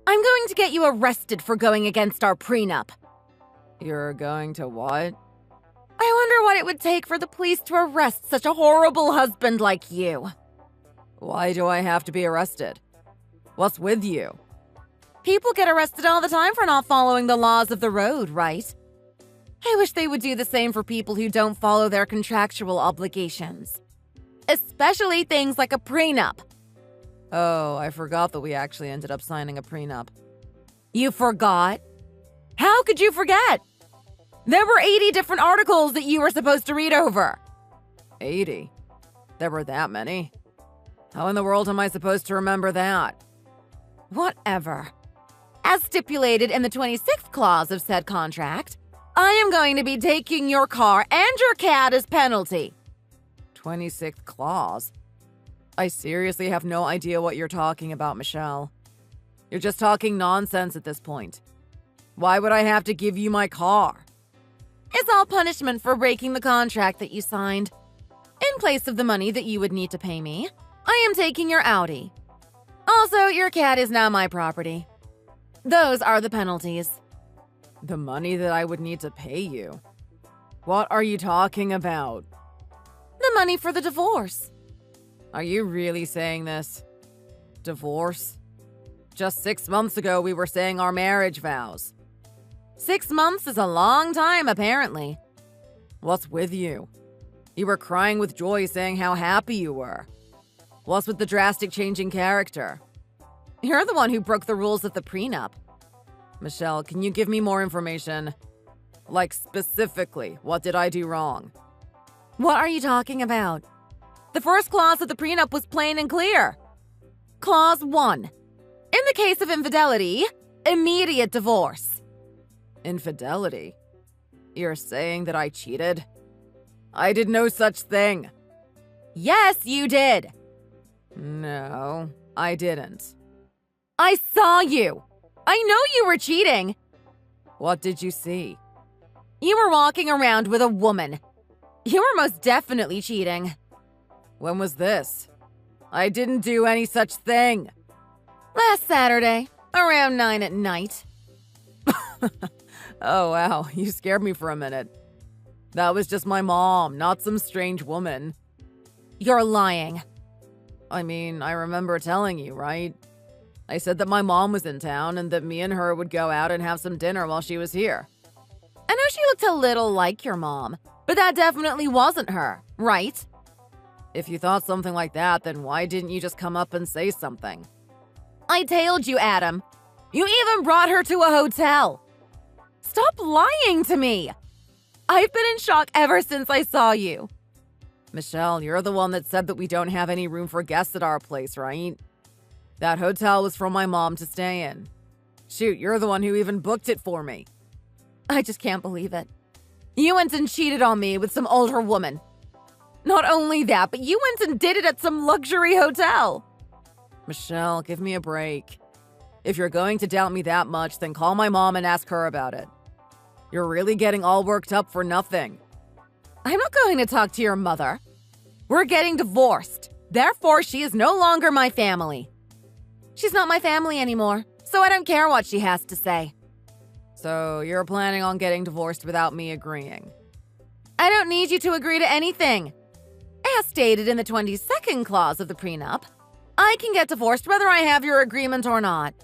I'm going to get you arrested for going against our prenup. You're going to what? I wonder what it would take for the police to arrest such a horrible husband like you. Why do I have to be arrested? What's with you? People get arrested all the time for not following the laws of the road, right? I wish they would do the same for people who don't follow their contractual obligations. Especially things like a prenup. Oh, I forgot that we actually ended up signing a prenup. You forgot? How could you forget? There were 80 different articles that you were supposed to read over. 80? There were that many? How in the world am I supposed to remember that? Whatever. As stipulated in the 26th clause of said contract, I am going to be taking your car and your cat as penalty. 26th clause? I seriously have no idea what you're talking about, Michelle. You're just talking nonsense at this point. Why would I have to give you my car? It's all punishment for breaking the contract that you signed. In place of the money that you would need to pay me, I am taking your Audi. Also, your cat is now my property. Those are the penalties. The money that I would need to pay you? What are you talking about? The money for the divorce. Are you really saying this? Divorce? Just 6 months ago, we were saying our marriage vows. 6 months is a long time, apparently. What's with you? You were crying with joy saying how happy you were. What's with the drastic change in character? You're the one who broke the rules of the prenup. Michelle, can you give me more information? Like, specifically, what did I do wrong? What are you talking about? The first clause of the prenup was plain and clear. Clause 1. In the case of infidelity, immediate divorce. Infidelity? You're saying that I cheated? I did no such thing. Yes, you did. No, I didn't. I saw you. I know you were cheating. What did you see? You were walking around with a woman. You were most definitely cheating. When was this? I didn't do any such thing. Last Saturday, around 9 at night. Oh, wow, you scared me for a minute. That was just my mom, not some strange woman. You're lying. I mean, I remember telling you, right? I said that my mom was in town and that me and her would go out and have some dinner while she was here. I know she looked a little like your mom, but that definitely wasn't her, right? If you thought something like that, then why didn't you just come up and say something? I tailed you, Adam. You even brought her to a hotel. Stop lying to me. I've been in shock ever since I saw you. Michelle, you're the one that said that we don't have any room for guests at our place, right? That hotel was for my mom to stay in. Shoot, you're the one who even booked it for me. I just can't believe it. You went and cheated on me with some older woman. Not only that, but you went and did it at some luxury hotel. Michelle, give me a break. If you're going to doubt me that much, then call my mom and ask her about it. You're really getting all worked up for nothing. I'm not going to talk to your mother. We're getting divorced. Therefore, she is no longer my family. She's not my family anymore, so I don't care what she has to say. So you're planning on getting divorced without me agreeing? I don't need you to agree to anything. As stated in the 22nd clause of the prenup, I can get divorced whether I have your agreement or not.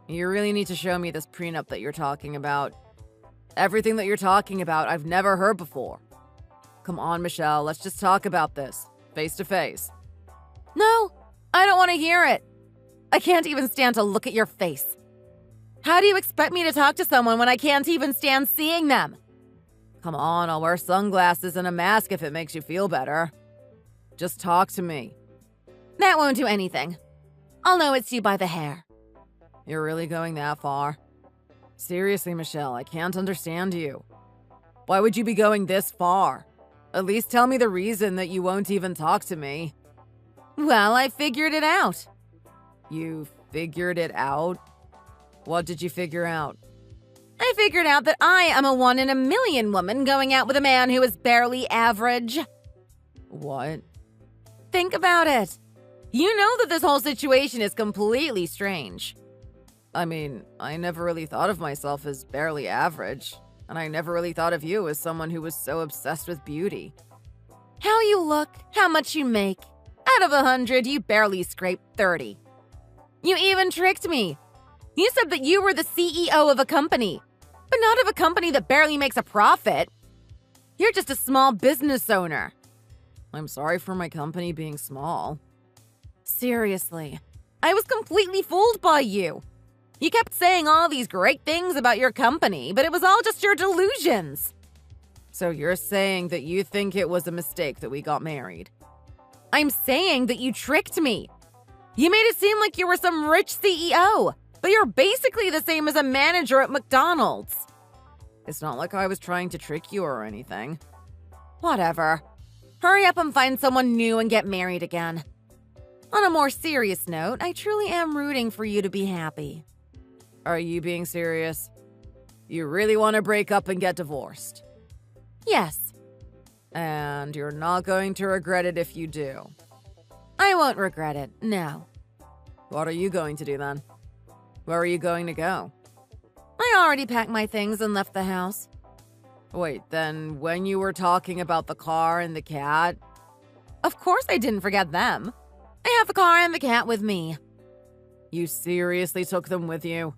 You really need to show me this prenup that you're talking about. Everything that you're talking about, I've never heard before. Come on, Michelle, let's just talk about this, face to face. No, I don't want to hear it. I can't even stand to look at your face. How do you expect me to talk to someone when I can't even stand seeing them? Come on, I'll wear sunglasses and a mask if it makes you feel better. Just talk to me. That won't do anything. I'll know it's you by the hair. You're really going that far? Seriously, Michelle, I can't understand you. Why would you be going this far? At least tell me the reason that you won't even talk to me. Well, I figured it out. You figured it out? What did you figure out? I figured out that I am a 1 in a million woman going out with a man who is barely average. What? Think about it. You know that this whole situation is completely strange. I mean, I never really thought of myself as barely average, and I never really thought of you as someone who was so obsessed with beauty. How you look, how much you make. Out of 100, you barely scraped 30. You even tricked me. You said that you were the CEO of a company, but not of a company that barely makes a profit. You're just a small business owner. I'm sorry for my company being small. Seriously, I was completely fooled by you. You kept saying all these great things about your company, but it was all just your delusions. So you're saying that you think it was a mistake that we got married? I'm saying that you tricked me. You made it seem like you were some rich CEO, but you're basically the same as a manager at McDonald's. It's not like I was trying to trick you or anything. Whatever. Hurry up and find someone new and get married again. On a more serious note, I truly am rooting for you to be happy. Are you being serious? You really want to break up and get divorced? Yes. And you're not going to regret it if you do? I won't regret it, no. What are you going to do then? Where are you going to go? I already packed my things and left the house. Wait, then when you were talking about the car and the cat… Of course I didn't forget them. I have the car and the cat with me. You seriously took them with you?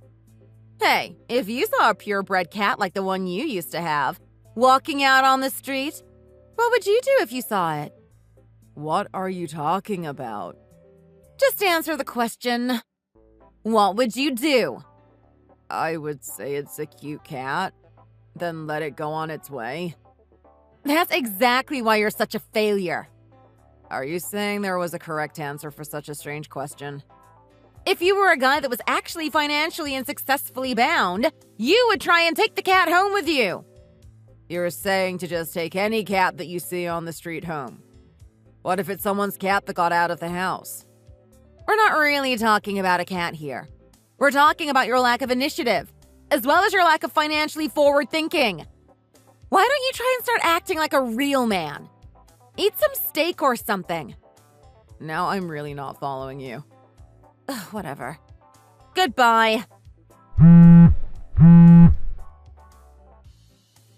Hey, if you saw a purebred cat like the one you used to have, walking out on the street, what would you do if you saw it? What are you talking about? Just answer the question. What would you do? I would say it's a cute cat, then let it go on its way. That's exactly why you're such a failure. Are you saying there was a correct answer for such a strange question? If you were a guy that was actually financially and successfully bound, you would try and take the cat home with you. You're saying to just take any cat that you see on the street home. What if it's someone's cat that got out of the house? We're not really talking about a cat here. We're talking about your lack of initiative, as well as your lack of financially forward thinking. Why don't you try and start acting like a real man? Eat some steak or something. Now I'm really not following you. Ugh, whatever. Goodbye.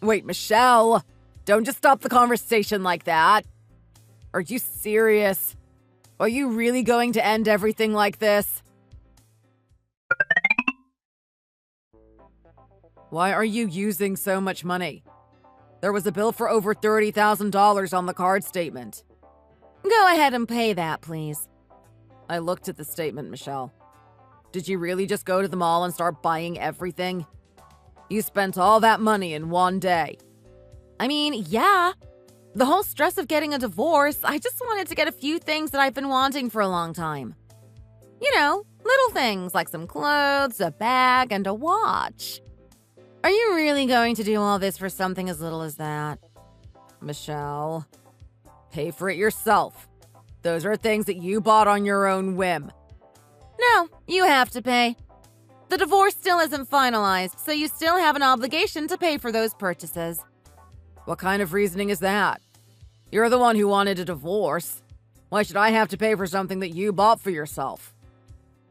Wait, Michelle! Don't just stop the conversation like that. Are you serious? Are you really going to end everything like this? Why are you using so much money? There was a bill for over $30,000 on the card statement. Go ahead and pay that, please. I looked at the statement, Michelle. Did you really just go to the mall and start buying everything? You spent all that money in one day. I mean, yeah. The whole stress of getting a divorce, I just wanted to get a few things that I've been wanting for a long time. You know, little things like some clothes, a bag, and a watch. Are you really going to do all this for something as little as that? Michelle, pay for it yourself. Those are things that you bought on your own whim. No, you have to pay. The divorce still isn't finalized, so you still have an obligation to pay for those purchases. What kind of reasoning is that? You're the one who wanted a divorce. Why should I have to pay for something that you bought for yourself?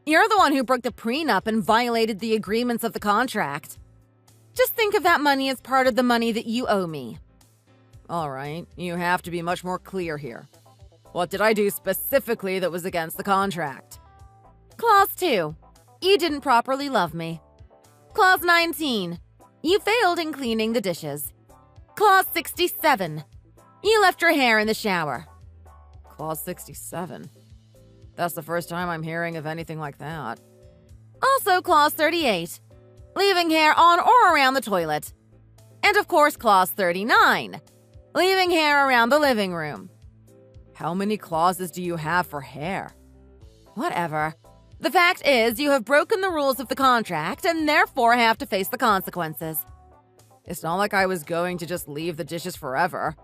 You're the one who broke the prenup and violated the agreements of the contract. Just think of that money as part of the money that you owe me. All right, you have to be much more clear here. What did I do specifically that was against the contract? Clause 2. You didn't properly love me. Clause 19. You failed in cleaning the dishes. Clause 67. You left your hair in the shower. Clause 67? That's the first time I'm hearing of anything like that. Also, Clause 38. Leaving hair on or around the toilet. And of course, Clause 39. Leaving hair around the living room. How many clauses do you have for hair? Whatever. The fact is, you have broken the rules of the contract and therefore have to face the consequences. It's not like I was going to just leave the dishes forever.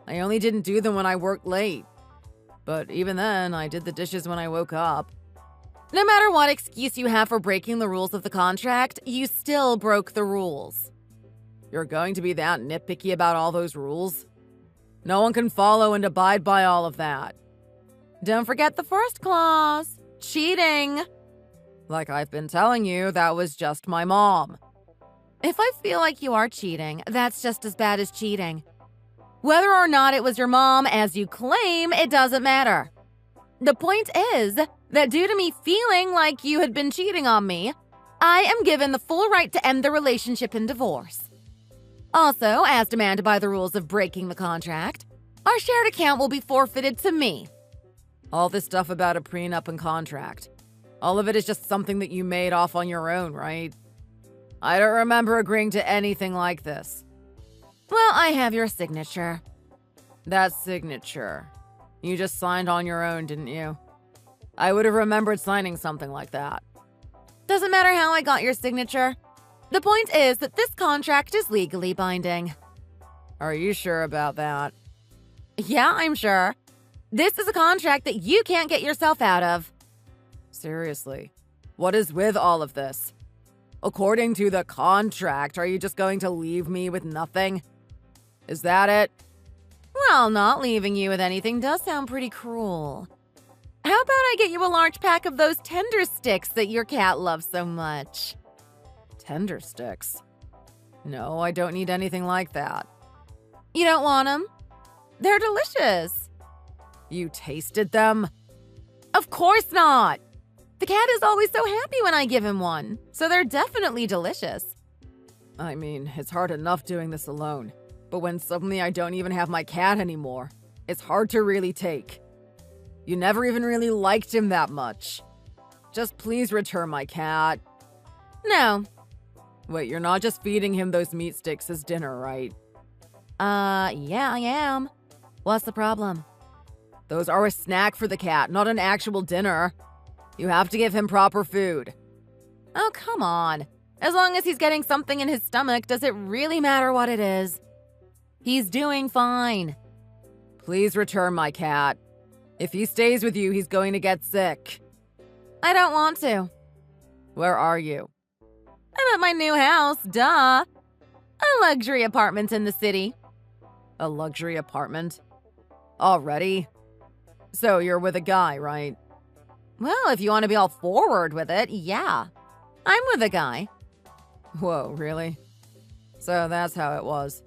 I only didn't do them when I worked late. But even then, I did the dishes when I woke up. No matter what excuse you have for breaking the rules of the contract, you still broke the rules. You're going to be that nitpicky about all those rules? No one can follow and abide by all of that. Don't forget the first clause. Cheating. Like I've been telling you, that was just my mom. If I feel like you are cheating, that's just as bad as cheating. Whether or not it was your mom, as you claim, it doesn't matter. The point is that due to me feeling like you had been cheating on me, I am given the full right to end the relationship in divorce. Also, as demanded by the rules of breaking the contract, our shared account will be forfeited to me. All this stuff about a prenup and contract. All of it is just something that you made off on your own, right? I don't remember agreeing to anything like this. Well, I have your signature. That signature. You just signed on your own, didn't you? I would have remembered signing something like that. Doesn't matter how I got your signature. The point is that this contract is legally binding. Are you sure about that? Yeah, I'm sure. This is a contract that you can't get yourself out of. Seriously, what is with all of this? According to the contract, are you just going to leave me with nothing? Is that it? Well, not leaving you with anything does sound pretty cruel. How about I get you a large pack of those tender sticks that your cat loves so much? Tender sticks? No, I don't need anything like that. You don't want them? They're delicious. You tasted them? Of course not. The cat is always so happy when I give him one, so they're definitely delicious. I mean, it's hard enough doing this alone, but when suddenly I don't even have my cat anymore, it's hard to really take. You never even really liked him that much. Just please return my cat. No. Wait, you're not just feeding him those meat sticks as dinner, right? Yeah, I am. What's the problem? Those are a snack for the cat, not an actual dinner. You have to give him proper food. Oh, come on. As long as he's getting something in his stomach, does it really matter what it is? He's doing fine. Please return my cat. If he stays with you, he's going to get sick. I don't want to. Where are you? I'm at my new house, duh. A luxury apartment in the city. A luxury apartment? Already? So you're with a guy, right? Well, if you want to be all forward with it, yeah. I'm with a guy. Whoa, really? So that's how it was.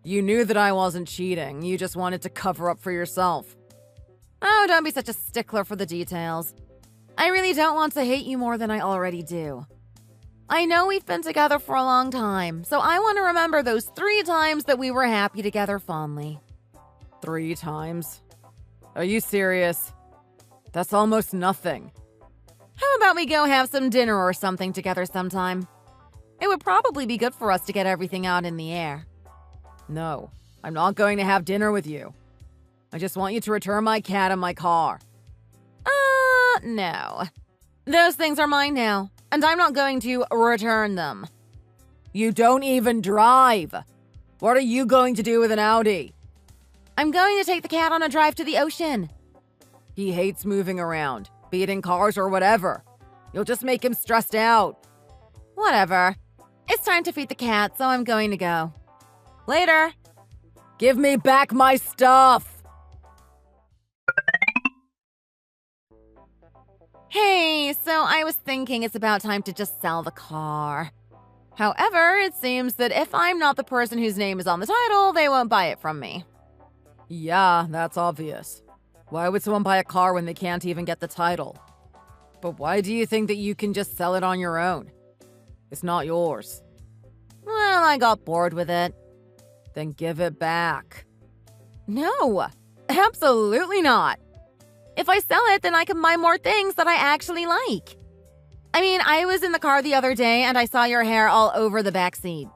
You knew that I wasn't cheating. You just wanted to cover up for yourself. Oh, don't be such a stickler for the details. I really don't want to hate you more than I already do. I know we've been together for a long time, so I want to remember those 3 times that we were happy together fondly. 3 times? Are you serious? That's almost nothing. How about we go have some dinner or something together sometime? It would probably be good for us to get everything out in the air. No, I'm not going to have dinner with you. I just want you to return my cat and my car. No. Those things are mine now, and I'm not going to return them. You don't even drive. What are you going to do with an Audi? I'm going to take the cat on a drive to the ocean. He hates moving around, be it in cars or whatever. You'll just make him stressed out. Whatever. It's time to feed the cat, so I'm going to go. Later. Give me back my stuff. Hey, so I was thinking it's about time to just sell the car. However, it seems that if I'm not the person whose name is on the title, they won't buy it from me. Yeah, that's obvious. Why would someone buy a car when they can't even get the title? But why do you think that you can just sell it on your own? It's not yours. Well, I got bored with it. Then give it back. No, absolutely not. If I sell it, then I can buy more things that I actually like. I mean, I was in the car the other day and I saw your hair all over the back seat.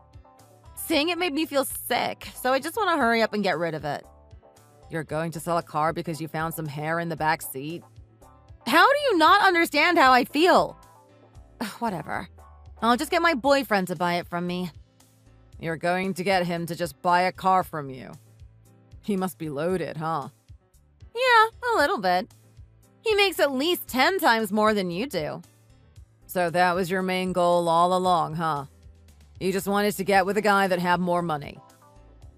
Seeing it made me feel sick, so I just want to hurry up and get rid of it. You're going to sell a car because you found some hair in the back seat? How do you not understand how I feel? Whatever. I'll just get my boyfriend to buy it from me. You're going to get him to just buy a car from you. He must be loaded, huh? Yeah, a little bit. He makes at least 10 times more than you do. So that was your main goal all along, huh? You just wanted to get with a guy that had more money.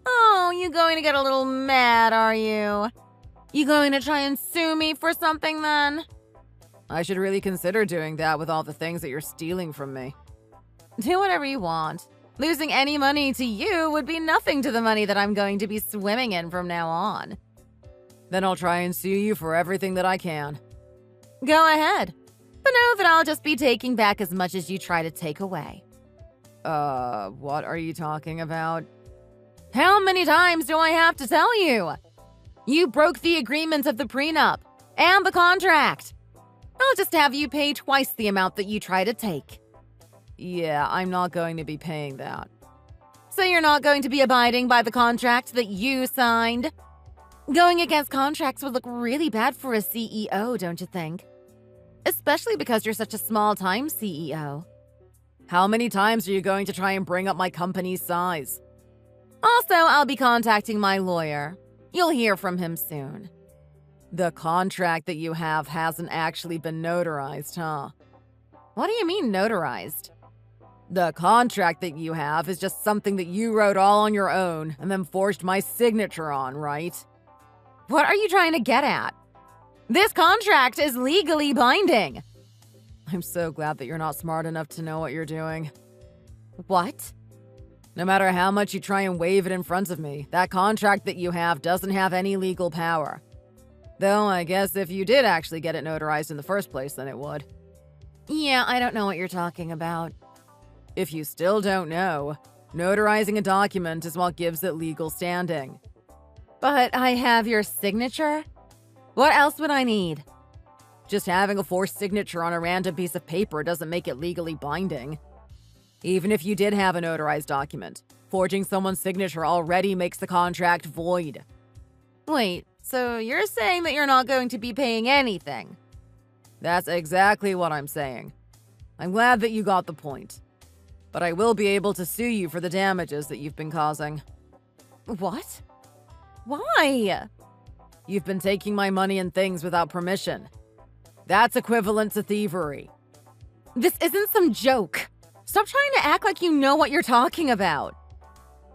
Oh, you going to get a little mad, are you? You going to try and sue me for something then? I should really consider doing that with all the things that you're stealing from me. Do whatever you want. Losing any money to you would be nothing to the money that I'm going to be swimming in from now on. Then I'll try and sue you for everything that I can. Go ahead. But know that I'll just be taking back as much as you try to take away. What are you talking about? How many times do I have to tell you? You broke the agreement of the prenup and the contract. I'll just have you pay twice the amount that you try to take. Yeah, I'm not going to be paying that. So you're not going to be abiding by the contract that you signed? Going against contracts would look really bad for a CEO, don't you think? Especially because you're such a small-time CEO. How many times are you going to try and bring up my company's size? Also, I'll be contacting my lawyer. You'll hear from him soon. The contract that you have hasn't actually been notarized, huh? What do you mean, notarized? The contract that you have is just something that you wrote all on your own and then forged my signature on, right? What are you trying to get at? This contract is legally binding. I'm so glad that you're not smart enough to know what you're doing. What? No matter how much you try and wave it in front of me, that contract that you have doesn't have any legal power. Though I guess if you did actually get it notarized in the first place, then it would. Yeah, I don't know what you're talking about. If you still don't know, notarizing a document is what gives it legal standing. But I have your signature? What else would I need? Just having a forced signature on a random piece of paper doesn't make it legally binding. Even if you did have a notarized document, forging someone's signature already makes the contract void. Wait, so you're saying that you're not going to be paying anything? That's exactly what I'm saying. I'm glad that you got the point. But I will be able to sue you for the damages that you've been causing. What? Why? You've been taking my money and things without permission. That's equivalent to thievery. This isn't some joke. Stop trying to act like you know what you're talking about.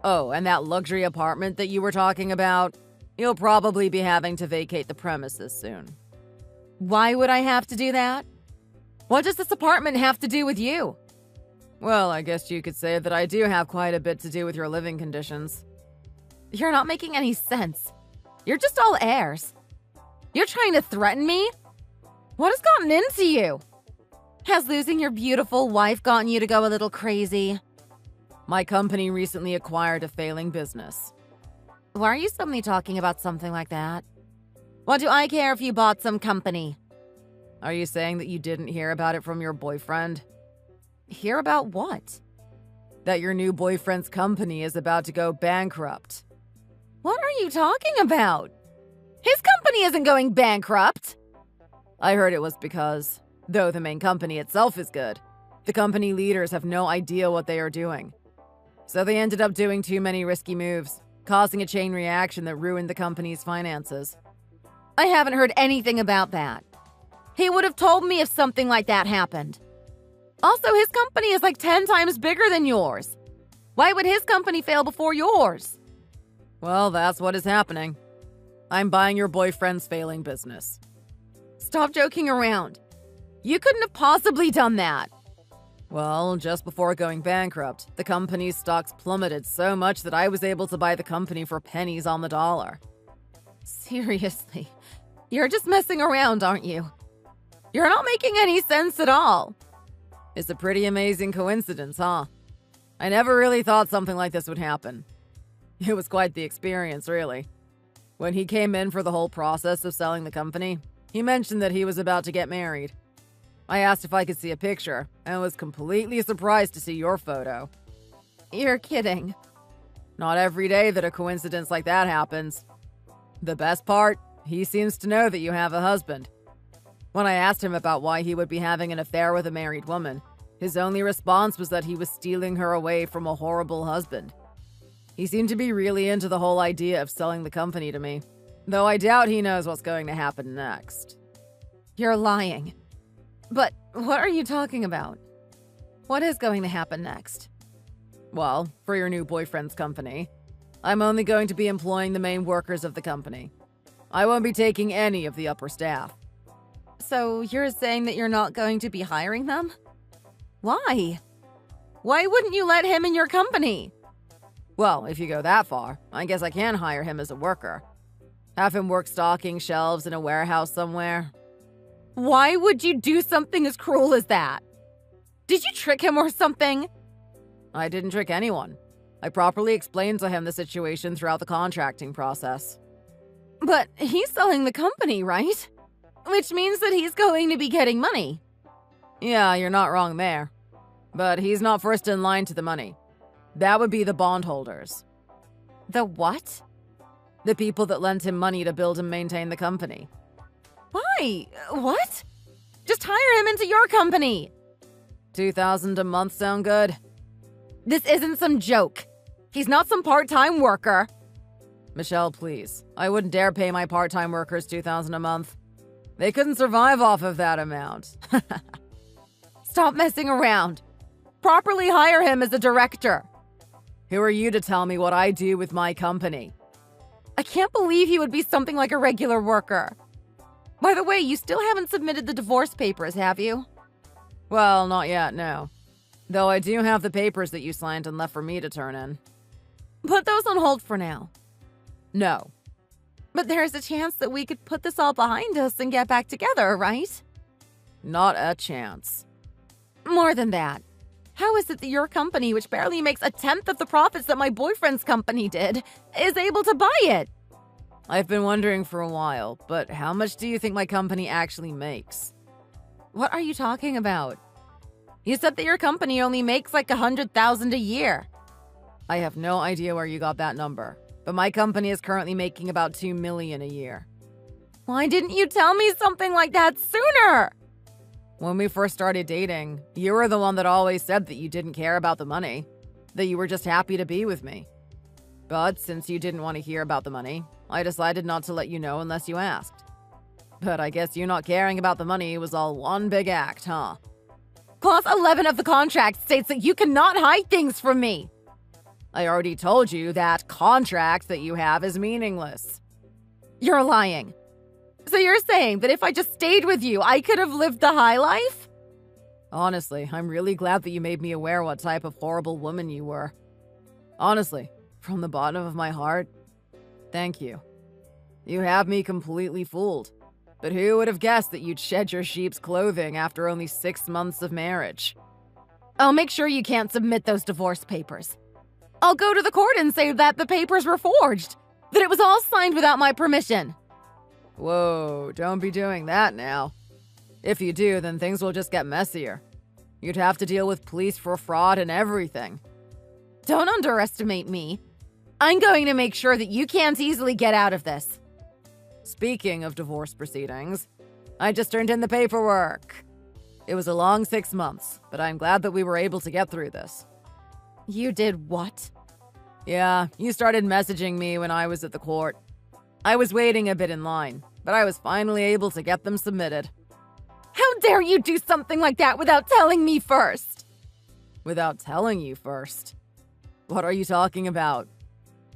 Oh, and that luxury apartment that you were talking about? You'll probably be having to vacate the premises soon. Why would I have to do that? What does this apartment have to do with you? Well, I guess you could say that I do have quite a bit to do with your living conditions. You're not making any sense. You're just all airs. You're trying to threaten me? What has gotten into you? Has losing your beautiful wife gotten you to go a little crazy? My company recently acquired a failing business. Why are you suddenly talking about something like that? What do I care if you bought some company? Are you saying that you didn't hear about it from your boyfriend? Hear about what? That your new boyfriend's company is about to go bankrupt. What are you talking about? His company isn't going bankrupt. I heard it was because, though the main company itself is good, the company leaders have no idea what they are doing. So they ended up doing too many risky moves, causing a chain reaction that ruined the company's finances. I haven't heard anything about that. He would have told me if something like that happened. Also, his company is like 10 times bigger than yours. Why would his company fail before yours? Well, that's what is happening. I'm buying your boyfriend's failing business. Stop joking around. You couldn't have possibly done that. Well, just before going bankrupt, the company's stocks plummeted so much that I was able to buy the company for pennies on the dollar. Seriously, you're just messing around, aren't you? You're not making any sense at all. It's a pretty amazing coincidence, huh? I never really thought something like this would happen. It was quite the experience, really. When he came in for the whole process of selling the company, he mentioned that he was about to get married. I asked if I could see a picture, and was completely surprised to see your photo. You're kidding. Not every day that a coincidence like that happens. The best part, he seems to know that you have a husband. When I asked him about why he would be having an affair with a married woman, his only response was that he was stealing her away from a horrible husband. He seemed to be really into the whole idea of selling the company to me, though I doubt he knows what's going to happen next. You're lying. But what are you talking about? What is going to happen next? Well, for your new boyfriend's company, I'm only going to be employing the main workers of the company. I won't be taking any of the upper staff. So you're saying that you're not going to be hiring them? Why? Why wouldn't you let him in your company? Well, if you go that far, I guess I can hire him as a worker. Have him work stocking shelves in a warehouse somewhere. Why would you do something as cruel as that? Did you trick him or something? I didn't trick anyone. I properly explained to him the situation throughout the contracting process. But he's selling the company, right? Which means that he's going to be getting money. Yeah, you're not wrong there. But he's not first in line to the money. That would be the bondholders. The what? The people that lent him money to build and maintain the company. Why? What? Just hire him into your company. $2,000 a month sound good? This isn't some joke. He's not some part-time worker. Michelle, please. I wouldn't dare pay my part-time workers $2,000 a month. They couldn't survive off of that amount. Stop messing around. Properly hire him as a director. Who are you to tell me what I do with my company? I can't believe he would be something like a regular worker. By the way, you still haven't submitted the divorce papers, have you? Well, not yet, no. Though I do have the papers that you signed and left for me to turn in. Put those on hold for now. No. But there's a chance that we could put this all behind us and get back together, right? Not a chance. More than that. How is it that your company, which barely makes a tenth of the profits that my boyfriend's company did, is able to buy it? I've been wondering for a while, but how much do you think my company actually makes? What are you talking about? You said that your company only makes like $100,000 a year. I have no idea where you got that number, but my company is currently making about $2 million a year. Why didn't you tell me something like that sooner? When we first started dating, you were the one that always said that you didn't care about the money, that you were just happy to be with me. But since you didn't want to hear about the money, I decided not to let you know unless you asked. But I guess you not caring about the money was all one big act, huh? Clause 11 of the contract states that you cannot hide things from me. I already told you that contract that you have is meaningless. You're lying. So you're saying that if I just stayed with you, I could have lived the high life? Honestly, I'm really glad that you made me aware what type of horrible woman you were. Honestly, from the bottom of my heart, thank you. You have me completely fooled. But who would have guessed that you'd shed your sheep's clothing after only 6 months of marriage? I'll make sure you can't submit those divorce papers. I'll go to the court and say that the papers were forged, that it was all signed without my permission. Whoa, don't be doing that now. If you do, then things will just get messier. You'd have to deal with police for fraud and everything. Don't underestimate me. I'm going to make sure that you can't easily get out of this. Speaking of divorce proceedings, I just turned in the paperwork. It was a long 6 months, but I'm glad that we were able to get through this. You did what? Yeah, you started messaging me when I was at the court. I was waiting a bit in line, but I was finally able to get them submitted. How dare you do something like that without telling me first? Without telling you first? What are you talking about?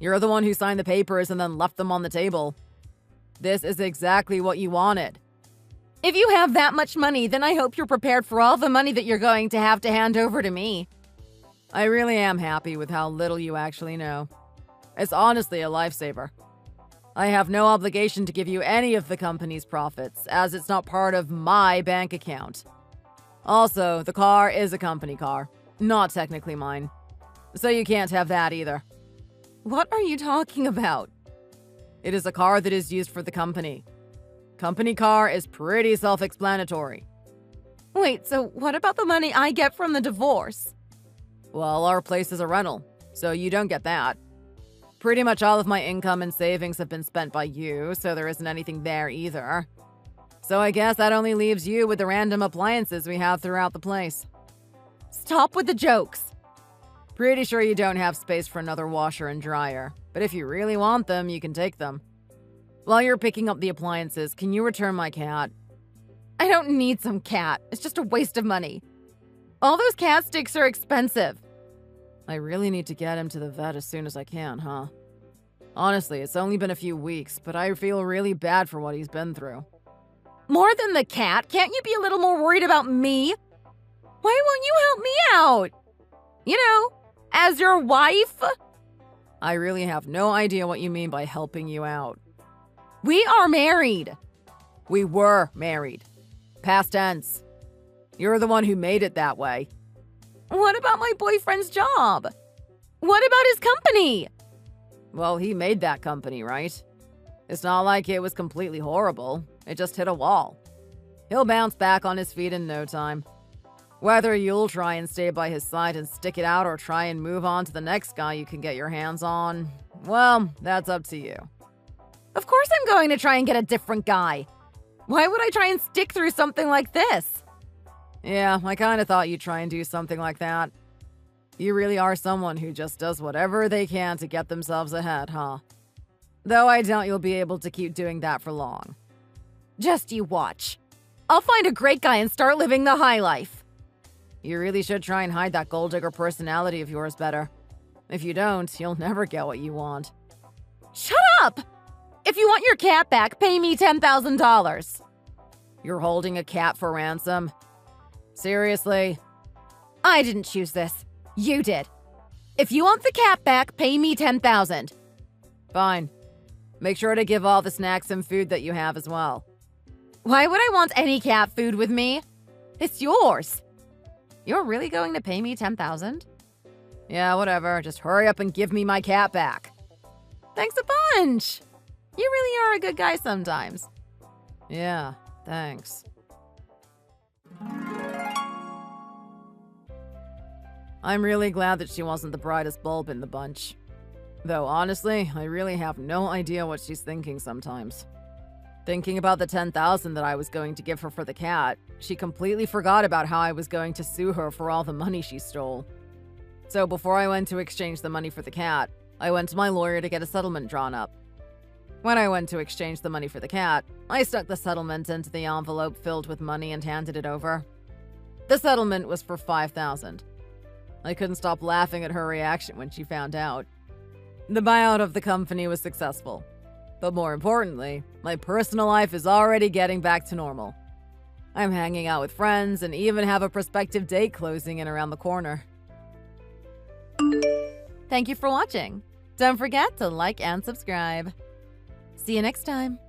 You're the one who signed the papers and then left them on the table. This is exactly what you wanted. If you have that much money, then I hope you're prepared for all the money that you're going to have to hand over to me. I really am happy with how little you actually know. It's honestly a lifesaver. I have no obligation to give you any of the company's profits, as it's not part of my bank account. Also, the car is a company car, not technically mine. So you can't have that either. What are you talking about? It is a car that is used for the company. Company car is pretty self-explanatory. Wait, so what about the money I get from the divorce? Well, our place is a rental, so you don't get that. Pretty much all of my income and savings have been spent by you, so there isn't anything there either. So I guess that only leaves you with the random appliances we have throughout the place. Stop with the jokes. Pretty sure you don't have space for another washer and dryer, but if you really want them, you can take them. While you're picking up the appliances, can you return my cat? I don't need some cat. It's just a waste of money. All those cat sticks are expensive. I really need to get him to the vet as soon as I can, huh? Honestly, it's only been a few weeks, but I feel really bad for what he's been through. More than the cat? Can't you be a little more worried about me? Why won't you help me out? You know, as your wife? I really have no idea what you mean by helping you out. We are married. We were married. Past tense. You're the one who made it that way. What about my boyfriend's job? What about his company? Well, he made that company, right? It's not like it was completely horrible. It just hit a wall. He'll bounce back on his feet in no time. Whether you'll try and stay by his side and stick it out or try and move on to the next guy you can get your hands on, well, that's up to you. Of course I'm going to try and get a different guy. Why would I try and stick through something like this? Yeah, I kind of thought you'd try and do something like that. You really are someone who just does whatever they can to get themselves ahead, huh? Though I doubt you'll be able to keep doing that for long. Just you watch. I'll find a great guy and start living the high life. You really should try and hide that gold digger personality of yours better. If you don't, you'll never get what you want. Shut up! If you want your cat back, pay me $10,000. You're holding a cat for ransom? Seriously? I didn't choose this. You did. If you want the cat back, pay me $10,000. Fine. Make sure to give all the snacks and food that you have as well. Why would I want any cat food with me? It's yours. You're really going to pay me $10,000? Yeah, whatever. Just hurry up and give me my cat back. Thanks a bunch. You really are a good guy sometimes. Yeah, thanks. I'm really glad that she wasn't the brightest bulb in the bunch. Though honestly, I really have no idea what she's thinking sometimes. Thinking about the $10,000 that I was going to give her for the cat, she completely forgot about how I was going to sue her for all the money she stole. So before I went to exchange the money for the cat, I went to my lawyer to get a settlement drawn up. When I went to exchange the money for the cat, I stuck the settlement into the envelope filled with money and handed it over. The settlement was for $5,000. I couldn't stop laughing at her reaction when she found out. The buyout of the company was successful. But more importantly, my personal life is already getting back to normal. I'm hanging out with friends and even have a prospective date closing in around the corner. Thank you for watching. Don't forget to like and subscribe. See you next time.